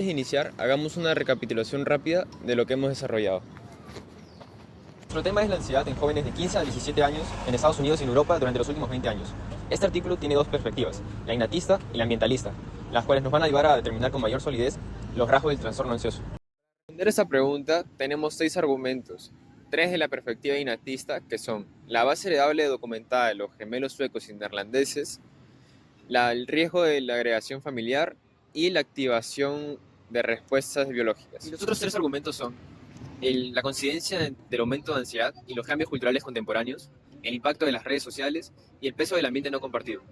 Antes de iniciar, hagamos una recapitulación rápida de lo que hemos desarrollado. Nuestro tema es la ansiedad en jóvenes de 15 a 17 años en Estados Unidos y en Europa durante los últimos 20 años. Este artículo tiene dos perspectivas, la innatista y la ambientalista, las cuales nos van a ayudar a determinar con mayor solidez los rasgos del trastorno ansioso. Para responder esta pregunta, tenemos 6 argumentos. 3 de la perspectiva innatista, que son la base heredable documentada de los gemelos suecos y neerlandeses, el riesgo de la agregación familiar y la activación de respuestas biológicas. Y los otros 3 argumentos son la coincidencia del aumento de ansiedad y los cambios culturales contemporáneos, el impacto de las redes sociales y el peso del ambiente no compartido.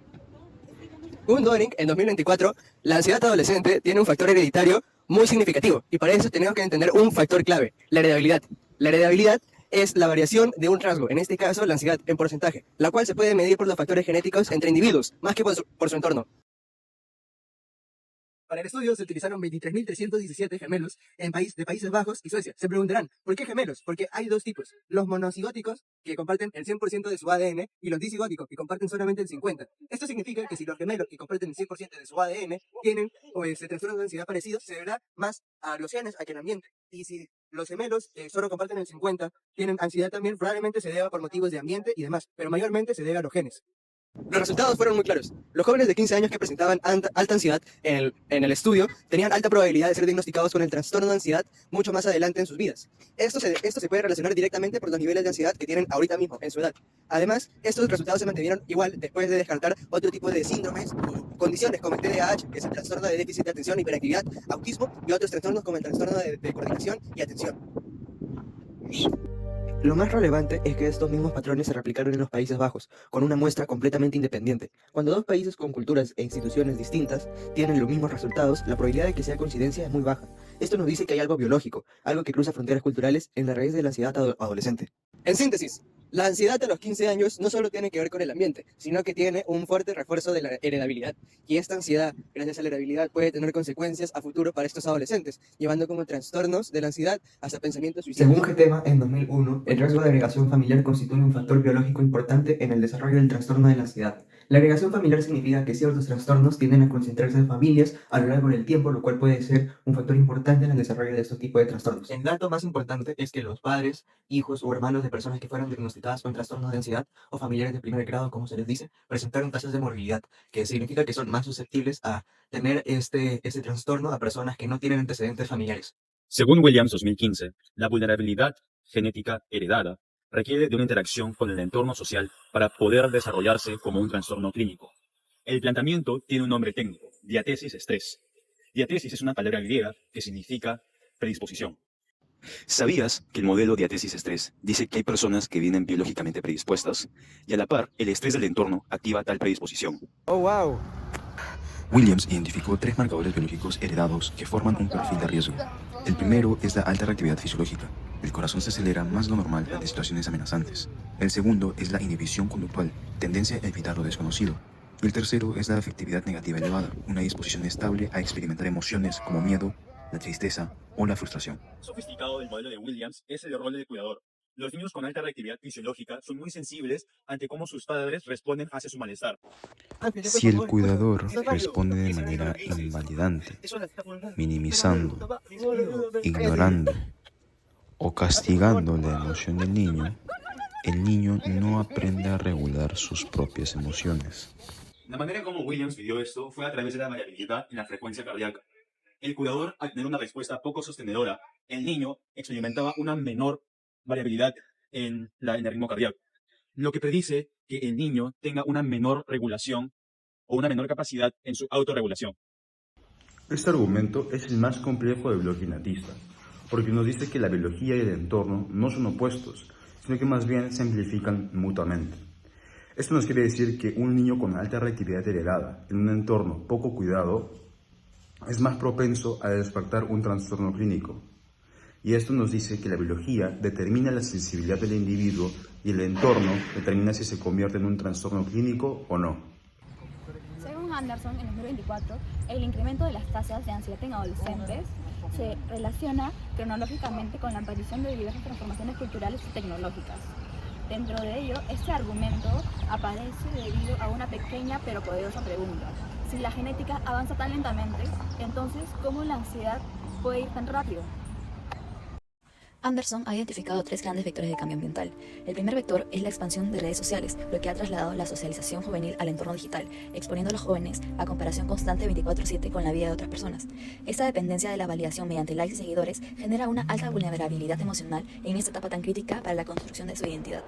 Según Doering, en 2024, la ansiedad adolescente tiene un factor hereditario muy significativo y para eso tenemos que entender un factor clave, la heredabilidad. La heredabilidad es la variación de un rasgo, en este caso la ansiedad, en porcentaje, la cual se puede medir por los factores genéticos entre individuos, más que por su entorno. Para el estudio se utilizaron 23.317 gemelos de Países Bajos y Suecia. Se preguntarán, ¿por qué gemelos? Porque hay dos tipos, los monocigóticos, que comparten el 100% de su ADN, y los disigóticos, que comparten solamente el 50%. Esto significa que si los gemelos que comparten el 100% de su ADN tienen trastornos de ansiedad parecidos, se deberá más a los genes a que al ambiente. Y si los gemelos solo comparten el 50%, tienen ansiedad también, probablemente se deba por motivos de ambiente y demás, pero mayormente se debe a los genes. Los resultados fueron muy claros. Los jóvenes de 15 años que presentaban alta ansiedad en el estudio tenían alta probabilidad de ser diagnosticados con el trastorno de ansiedad mucho más adelante en sus vidas. Esto se puede relacionar directamente por los niveles de ansiedad que tienen ahorita mismo, en su edad. Además, estos resultados se mantuvieron igual después de descartar otro tipo de síndromes o condiciones como el TDAH, que es el trastorno de déficit de atención, hiperactividad, autismo y otros trastornos como el trastorno de coordinación y atención. Lo más relevante es que estos mismos patrones se replicaron en los Países Bajos, con una muestra completamente independiente. Cuando dos países con culturas e instituciones distintas tienen los mismos resultados, la probabilidad de que sea coincidencia es muy baja. Esto nos dice que hay algo biológico, algo que cruza fronteras culturales en la raíz de la ansiedad adolescente. En síntesis, la ansiedad a los 15 años no solo tiene que ver con el ambiente, sino que tiene un fuerte refuerzo de la heredabilidad. Y esta ansiedad, gracias a la heredabilidad, puede tener consecuencias a futuro para estos adolescentes, llevando como trastornos de la ansiedad hasta pensamientos suicidas. Según Getema, en 2001, el riesgo de agregación familiar constituye un factor biológico importante en el desarrollo del trastorno de la ansiedad. La agregación familiar significa que ciertos trastornos tienden a concentrarse en familias a lo largo del tiempo, lo cual puede ser un factor importante en el desarrollo de estos tipos de trastornos. El dato más importante es que los padres, hijos o hermanos de personas que fueron diagnosticadas con trastornos de ansiedad o familiares de primer grado, como se les dice, presentaron tasas de morbilidad, que significa que son más susceptibles a tener este trastorno a personas que no tienen antecedentes familiares. Según Williams 2015, la vulnerabilidad genética heredada requiere de una interacción con el entorno social para poder desarrollarse como un trastorno clínico. El planteamiento tiene un nombre técnico, diatesis estrés. Diatesis es una palabra griega que significa predisposición. ¿Sabías que el modelo diatesis-estrés dice que hay personas que vienen biológicamente predispuestas y a la par el estrés del entorno activa tal predisposición? ¡Oh, wow! Williams identificó 3 marcadores biológicos heredados que forman un perfil de riesgo. El primero es la alta reactividad fisiológica. El corazón se acelera más de lo normal ante situaciones amenazantes. El segundo es la inhibición conductual, tendencia a evitar lo desconocido. Y el tercero es la afectividad negativa elevada, una disposición estable a experimentar emociones como miedo, la tristeza o la frustración. Sofisticado del modelo de Williams es el rol del cuidador. Los niños con alta reactividad fisiológica son muy sensibles ante cómo sus padres responden hacia su malestar. Si el cuidador responde de manera invalidante, minimizando, ignorando o castigando la emoción del niño, el niño no aprende a regular sus propias emociones. La manera como Williams midió esto fue a través de la variabilidad en la frecuencia cardíaca. El cuidador, al tener una respuesta poco sostenedora, el niño experimentaba una menor variabilidad en el ritmo cardíaco, lo que predice que el niño tenga una menor regulación o una menor capacidad en su autorregulación. Este argumento es el más complejo del bloque innatista, porque nos dice que la biología y el entorno no son opuestos, sino que más bien se amplifican mutuamente. Esto nos quiere decir que un niño con alta reactividad heredada en un entorno poco cuidado es más propenso a despertar un trastorno clínico. Y esto nos dice que la biología determina la sensibilidad del individuo y el entorno determina si se convierte en un trastorno clínico o no. Según Anderson, en 2024, el incremento de las tasas de ansiedad en adolescentes se relaciona cronológicamente con la aparición de diversas transformaciones culturales y tecnológicas. Dentro de ello, este argumento aparece debido a una pequeña pero poderosa pregunta. Si la genética avanza tan lentamente, Entonces, ¿cómo la ansiedad puede ir tan rápido? Anderson ha identificado tres grandes vectores de cambio ambiental. El primer vector es la expansión de redes sociales, lo que ha trasladado la socialización juvenil al entorno digital, exponiendo a los jóvenes a comparación constante 24/7 con la vida de otras personas. Esta dependencia de la validación mediante likes y seguidores genera una alta vulnerabilidad emocional en esta etapa tan crítica para la construcción de su identidad.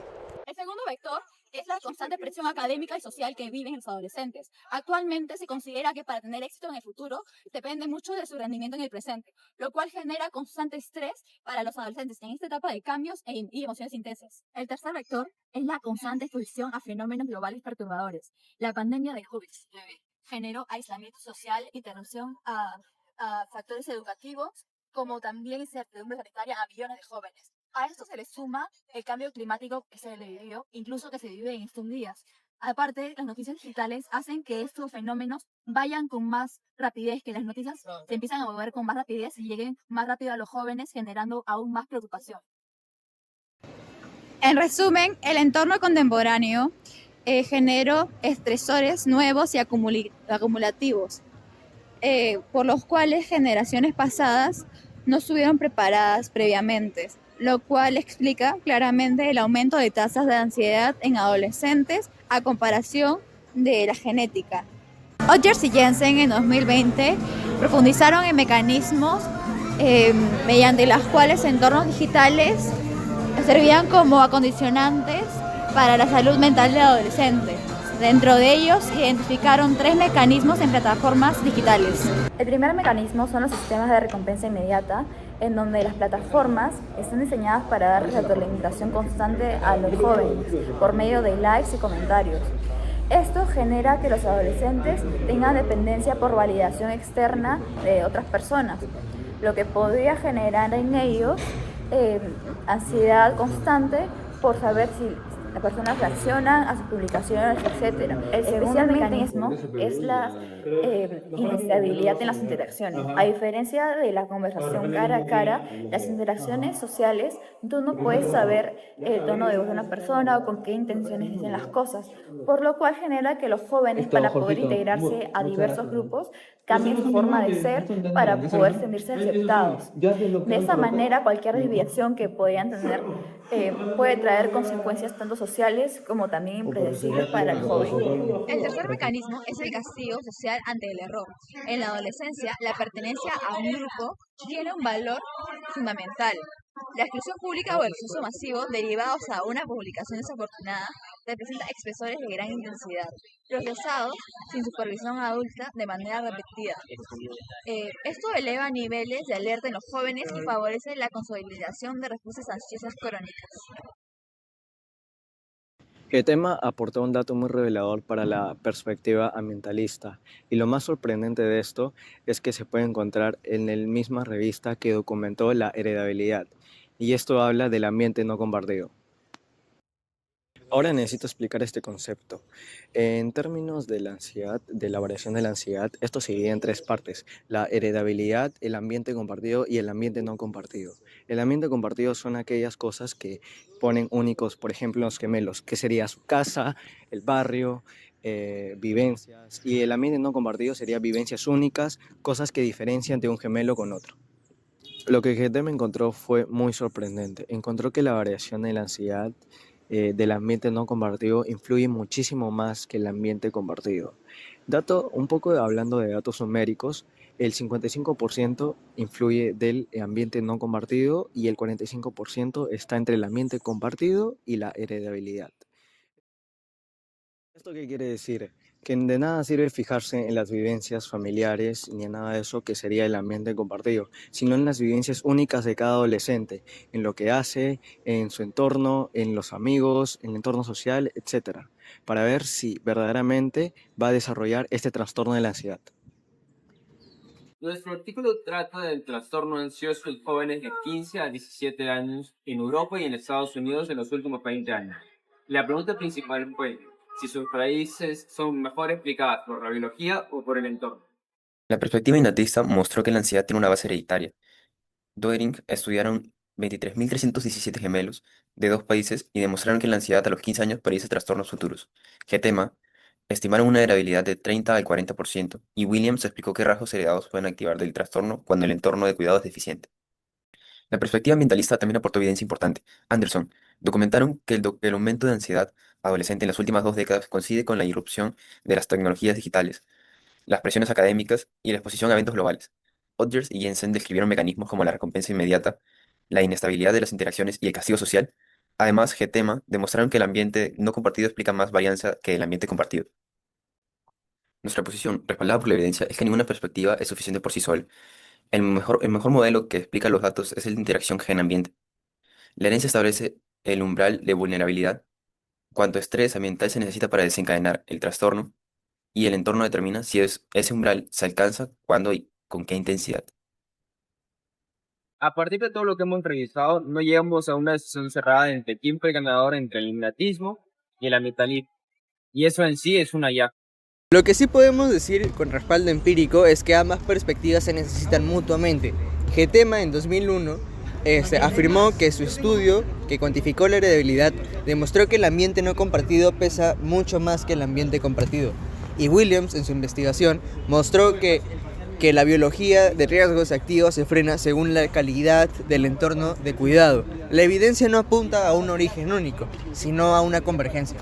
El segundo vector es la constante presión académica y social que viven los adolescentes. Actualmente se considera que para tener éxito en el futuro depende mucho de su rendimiento en el presente, lo cual genera constante estrés para los adolescentes en esta etapa de cambios y emociones intensas. El tercer vector es la constante exposición a fenómenos globales perturbadores. La pandemia de COVID-19 generó aislamiento social, interrupción a factores educativos, como también incertidumbre sanitaria a millones de jóvenes. A esto se le suma el cambio climático que se le vivió, incluso que se vive en estos días. Aparte, las noticias digitales hacen que estos fenómenos vayan con más rapidez, que las noticias se empiezan a mover con más rapidez y lleguen más rápido a los jóvenes, generando aún más preocupación. En resumen, el entorno contemporáneo generó estresores nuevos y acumulativos, por los cuales generaciones pasadas no estuvieron preparadas previamente, lo cual explica claramente el aumento de tasas de ansiedad en adolescentes a comparación de la genética. Odgers y Jensen en 2020 profundizaron en mecanismos mediante los cuales entornos digitales servían como acondicionantes para la salud mental del adolescente. Dentro de ellos identificaron 3 mecanismos en plataformas digitales. El primer mecanismo son los sistemas de recompensa inmediata, en donde las plataformas están diseñadas para dar retroalimentación constante a los jóvenes por medio de likes y comentarios. Esto genera que los adolescentes tengan dependencia por validación externa de otras personas, lo que podría generar en ellos ansiedad constante por saber si las personas reaccionan a sus publicaciones, etc. El segundo mecanismo es la inestabilidad en las interacciones. A diferencia de la conversación cara a cara, las interacciones sociales, tú no puedes saber el tono de voz de una persona o con qué intenciones dicen las cosas, por lo cual genera que los jóvenes, para poder integrarse a diversos grupos, cambien su forma de ser para poder sentirse aceptados. De esa manera, cualquier desviación que puedan tener puede traer consecuencias tanto sociales como también impredecibles para el joven. El tercer mecanismo es el castigo social ante el error. En la adolescencia, la pertenencia a un grupo tiene un valor fundamental. La exclusión pública o el exceso masivo derivados a una publicación desafortunada representa expresores de gran intensidad, procesados sin supervisión adulta de manera repetida. Esto eleva niveles de alerta en los jóvenes y favorece la consolidación de respuestas ansiosas crónicas. El tema aporta un dato muy revelador para la perspectiva ambientalista, y lo más sorprendente de esto es que se puede encontrar en la misma revista que documentó la heredabilidad, y esto habla del ambiente no compartido. Ahora necesito explicar este concepto. En términos de la ansiedad, de la variación de la ansiedad, esto se divide en 3 partes: la heredabilidad, el ambiente compartido y el ambiente no compartido. El ambiente compartido son aquellas cosas que ponen únicos, por ejemplo, los gemelos, que sería su casa, el barrio, vivencias, y el ambiente no compartido sería vivencias únicas, cosas que diferencian de un gemelo con otro. Lo que GTM encontró fue muy sorprendente. Encontró que la variación de la ansiedad del ambiente no compartido influye muchísimo más que el ambiente compartido. Un poco hablando de datos numéricos, el 55% influye del ambiente no compartido y el 45% está entre el ambiente compartido y la heredabilidad. ¿Esto qué quiere decir? Que de nada sirve fijarse en las vivencias familiares ni en nada de eso que sería el ambiente compartido, sino en las vivencias únicas de cada adolescente, en lo que hace, en su entorno, en los amigos, en el entorno social, etc., para ver si verdaderamente va a desarrollar este trastorno de la ansiedad. Nuestro artículo trata del trastorno ansioso en jóvenes de 15 a 17 años en Europa y en Estados Unidos en los últimos 20 años. La pregunta principal fue si sus raíces son mejor explicadas por la biología o por el entorno. La perspectiva innatista mostró que la ansiedad tiene una base hereditaria. Doering estudiaron 23.317 gemelos de 2 países y demostraron que la ansiedad a los 15 años predice trastornos futuros. GTEMA Estimaron una heredabilidad de 30 al 40%, y Williams explicó qué rasgos heredados pueden activar del trastorno cuando el entorno de cuidado es deficiente. La perspectiva ambientalista también aportó evidencia importante. Anderson documentaron que el aumento de ansiedad adolescente en las últimas 2 décadas coincide con la irrupción de las tecnologías digitales, las presiones académicas y la exposición a eventos globales. Odgers y Jensen describieron mecanismos como la recompensa inmediata, la inestabilidad de las interacciones y el castigo social. Además, Getema demostraron que el ambiente no compartido explica más varianza que el ambiente compartido. Nuestra posición, respaldada por la evidencia, es que ninguna perspectiva es suficiente por sí sola. El mejor modelo que explica los datos es el de interacción gen-ambiente. La herencia establece el umbral de vulnerabilidad, cuánto estrés ambiental se necesita para desencadenar el trastorno, y el entorno determina si ese umbral se alcanza, cuándo y con qué intensidad. A partir de todo lo que hemos revisado, no llegamos a una decisión cerrada entre quién fue el ganador entre el innatismo y el ambientalismo. Y eso en sí es una ya. Lo que sí podemos decir con respaldo empírico es que ambas perspectivas se necesitan mutuamente. Getema en 2001 afirmó que su estudio, que cuantificó la heredabilidad, demostró que el ambiente no compartido pesa mucho más que el ambiente compartido. Y Williams, en su investigación, mostró que la biología de riesgos activos se frena según la calidad del entorno de cuidado. La evidencia no apunta a un origen único, sino a una convergencia.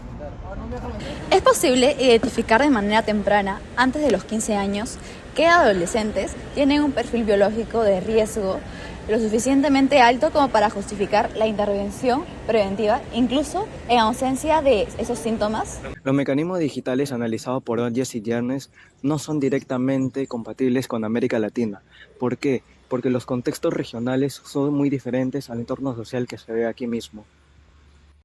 Es posible identificar de manera temprana, antes de los 15 años, que adolescentes tienen un perfil biológico de riesgo lo suficientemente alto como para justificar la intervención preventiva, incluso en ausencia de esos síntomas. Los mecanismos digitales analizados por Odgers y Yernes no son directamente compatibles con América Latina. ¿Por qué? Porque los contextos regionales son muy diferentes al entorno social que se ve aquí mismo.